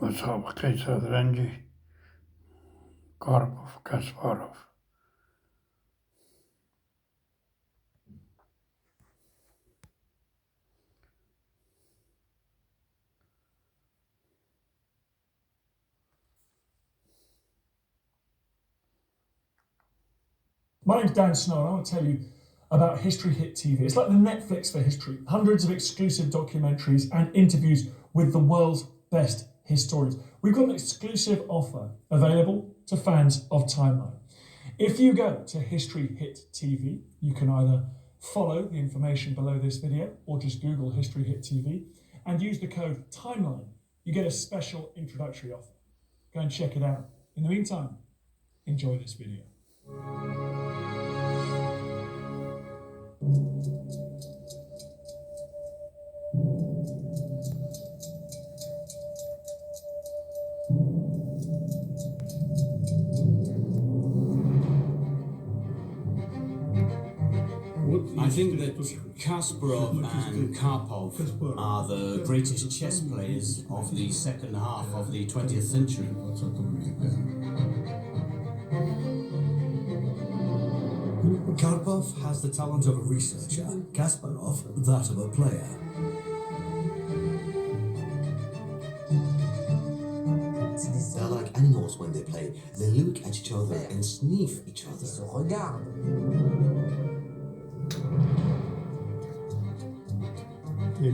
مسابقه شطرنجی کارپوف کاسپاروف. My name's Dan Snow, and I want to tell you about History Hit TV. It's like the Netflix for history. Hundreds of exclusive documentaries and interviews with the world's best historians. We've got an exclusive offer available to fans of Timeline. If you go to History Hit TV, you can either follow the information below this video or just Google History Hit TV and use the code TIMELINE. You get a special introductory offer. Go and check it out. In the meantime, enjoy this video. I think that Kasparov and Karpov are the greatest chess players of the second half of the 20th century. Karpov has the talent of a researcher, Kasparov that of a player. They're like animals when they play. They look at each other and sniff each other.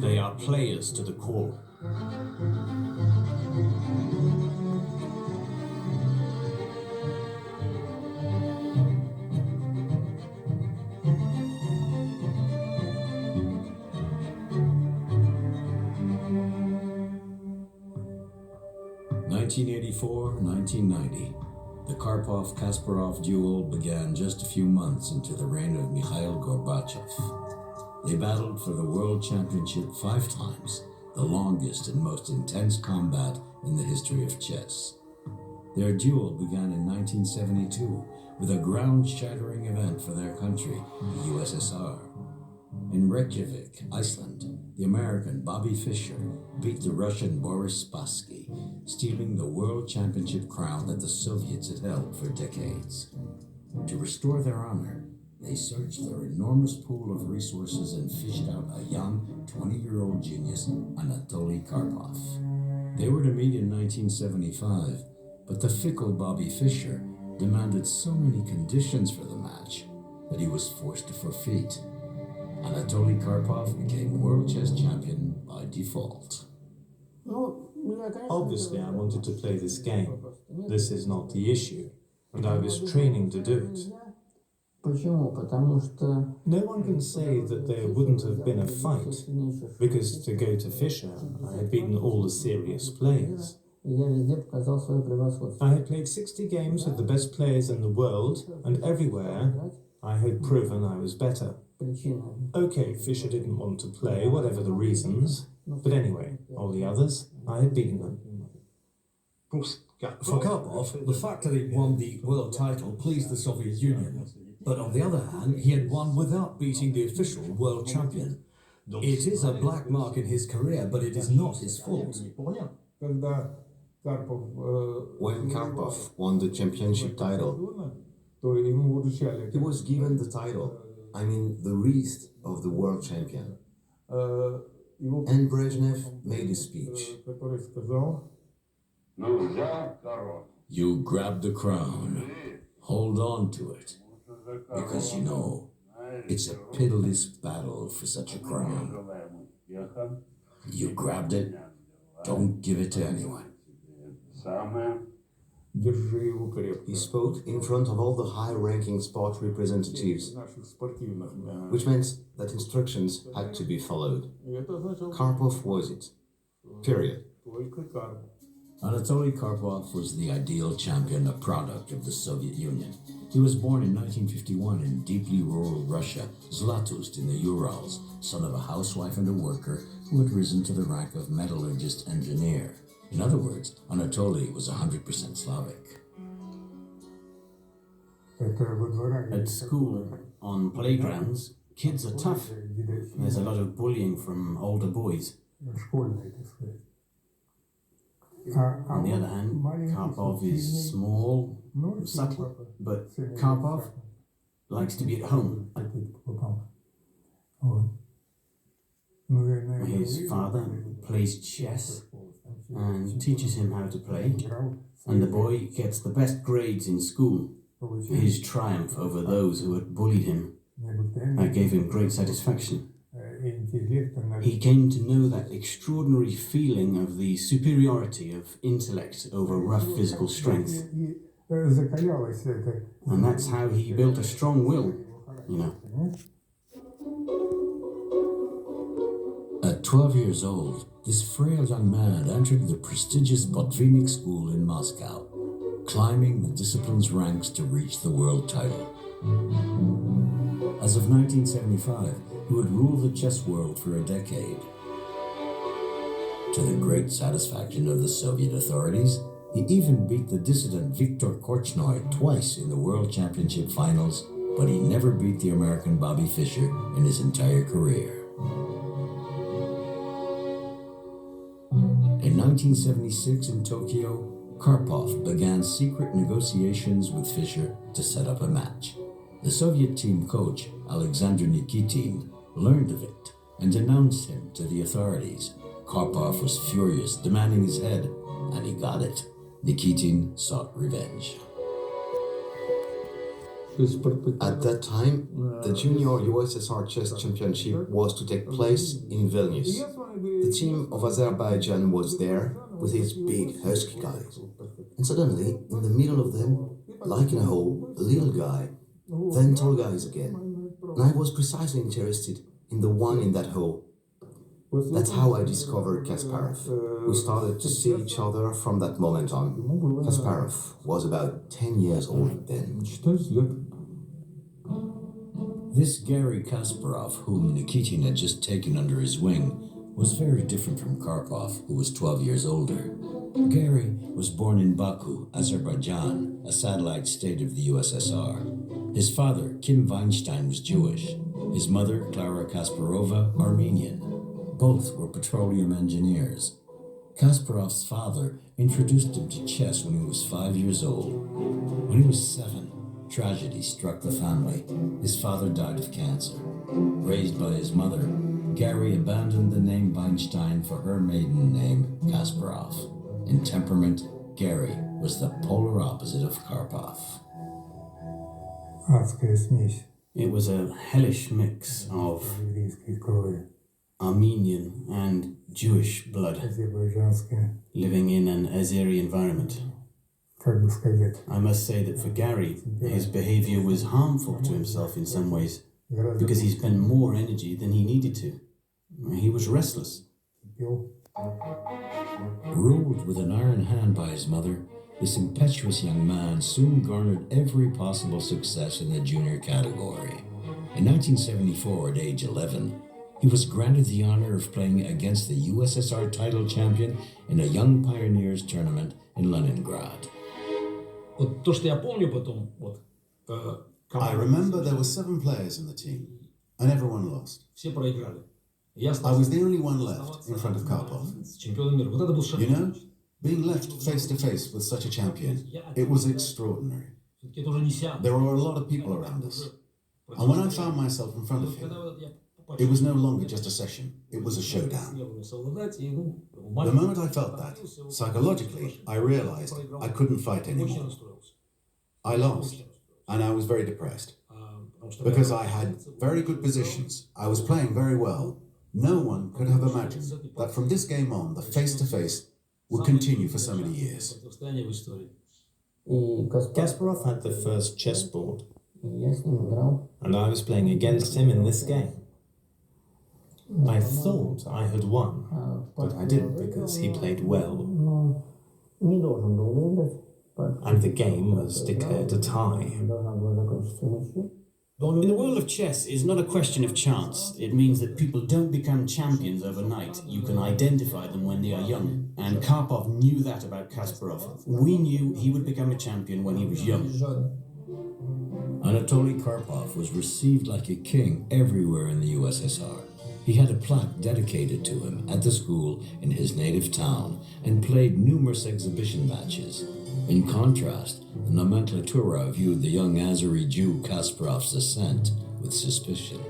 They are players to the core. (1984–1990). The Karpov-Kasparov duel began just a few months into the reign of Mikhail Gorbachev. They battled for the World Championship 5 times, the longest and most intense combat in the history of chess. Their duel began in 1972 with a ground-shattering event for their country, the USSR. In Reykjavik, Iceland, the American Bobby Fischer beat the Russian Boris Spassky, stealing the World Championship crown that the Soviets had held for decades. To restore their honor, they searched their enormous pool of resources and fished out a young 20-year-old genius, Anatoly Karpov. They were to meet in 1975, but the fickle Bobby Fischer demanded so many conditions for the match that he was forced to forfeit. Anatoly Karpov became world chess champion by default. Obviously, I wanted to play this game. This is not the issue, and I was training to do it. No one can say that there wouldn't have been a fight, because to go to Fischer, I had beaten all the serious players. I had played 60 games with the best players in the world, and everywhere I had proven I was better. Okay, Fischer didn't want to play, whatever the reasons, but anyway, all the others, I had beaten them. For Karpov, the fact that he won the world title pleased the Soviet Union. But on the other hand, he had won without beating the official world champion. It is a black mark in his career, but it is not his fault. When Karpov won the championship title, he was given the title, the wreath of the world champion. And Brezhnev made a speech. You grab the crown, hold on to it, because you know, it's a pitiless battle for such a crown. You grabbed it, don't give it to anyone. He spoke in front of all the high-ranking sport representatives, which meant that instructions had to be followed. Karpov was it. Period. Anatoly Karpov was the ideal champion, a product of the Soviet Union. He was born in 1951 in deeply rural Russia, Zlatoust in the Urals, son of a housewife and a worker who had risen to the rank of metallurgist engineer. In other words, Anatoly was 100% Slavic. At school, on playgrounds, kids are tough. There's a lot of bullying from older boys. On the other hand, Karpov is small, subtle, but Karpov likes to be at home. His father plays chess and teaches him how to play, and the boy gets the best grades in school. His triumph over those who had bullied him gave him great satisfaction. He came to know that extraordinary feeling of the superiority of intellect over rough physical strength. And that's how he built a strong will, you know. At 12 years old, this frail young man entered the prestigious Botvinnik School in Moscow, climbing the discipline's ranks to reach the world title. As of 1975, he would rule the chess world for a decade. To the great satisfaction of the Soviet authorities, he even beat the dissident Viktor Korchnoi twice in the World Championship finals, but he never beat the American Bobby Fischer in his entire career. In 1976 in Tokyo, Karpov began secret negotiations with Fischer to set up a match. The Soviet team coach, Alexander Nikitin, learned of it and denounced him to the authorities. Karpov was furious, demanding his head, and he got it. Nikitin sought revenge. At that time, the Junior USSR Chess Championship was to take place in Vilnius. The team of Azerbaijan was there with his big husky guys. And suddenly, in the middle of them, like in a hole, a little guy, then tall guys again. And I was precisely interested in the one in that hole. That's how I discovered Kasparov. We started to see each other from that moment on. Kasparov was about 10 years old then. This Garry Kasparov, whom Nikitin had just taken under his wing, was very different from Karpov, who was 12 years older. Garry was born in Baku, Azerbaijan, a satellite state of the USSR. His father, Kim Weinstein, was Jewish. His mother, Klara Kasparova, Armenian. Both were petroleum engineers. Kasparov's father introduced him to chess when he was 5 years old. When he was 7, tragedy struck the family. His father died of cancer. Raised by his mother, Garry abandoned the name Weinstein for her maiden name, Kasparov. In temperament, Garry was the polar opposite of Karpov. It was a hellish mix of Armenian and Jewish blood living in an Azeri environment. I must say that for Garry, his behavior was harmful to himself in some ways because he spent more energy than he needed to. He was restless. Ruled with an iron hand by his mother, this impetuous young man soon garnered every possible success in the junior category. In 1974, at age 11, he was granted the honor of playing against the USSR title champion in a Young Pioneers tournament in Leningrad. I remember there were 7 players in the team, and everyone lost. I was the only one left in front of Karpov. You know, being left face to face with such a champion, it was extraordinary. There were a lot of people around us. And when I found myself in front of him, it was no longer just a session, it was a showdown. The moment I felt that, psychologically, I realized I couldn't fight anymore. I lost, and I was very depressed. Because I had very good positions, I was playing very well. No one could have imagined that from this game on, the face-to-face would continue for so many years. Kasparov had the first chessboard, and I was playing against him in this game. I thought I had won, but I didn't because he played well. And the game was declared a tie. In the world of chess, it's not a question of chance. It means that people don't become champions overnight. You can identify them when they are young. And Karpov knew that about Kasparov. We knew he would become a champion when he was young. Anatoly Karpov was received like a king everywhere in the USSR. He had a plaque dedicated to him at the school in his native town and played numerous exhibition matches. In contrast, the nomenklatura viewed the young Azeri Jew Kasparov's ascent with suspicion.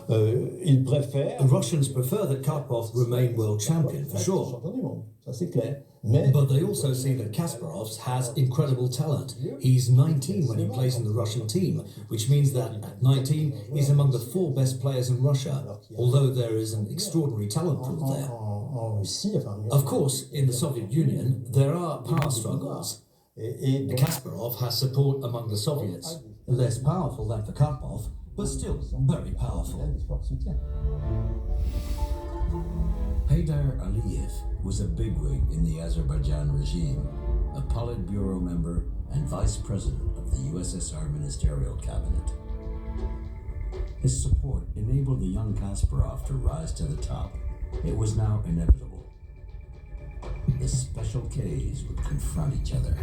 The Russians prefer that Karpov remain world champion, for sure. But they also see that Kasparov has incredible talent. He's 19 when he plays in the Russian team, which means that at 19, he's among the 4 best players in Russia, although there is an extraordinary talent pool there. Of course, in the Soviet Union, there are power struggles. Kasparov has support among the Soviets, less powerful than for Karpov, but still very powerful. Heydar Aliyev was a bigwig in the Azerbaijan regime, a Politburo member and vice president of the USSR ministerial cabinet. His support enabled the young Kasparov to rise to the top. It was now inevitable. The Special Ks would confront each other.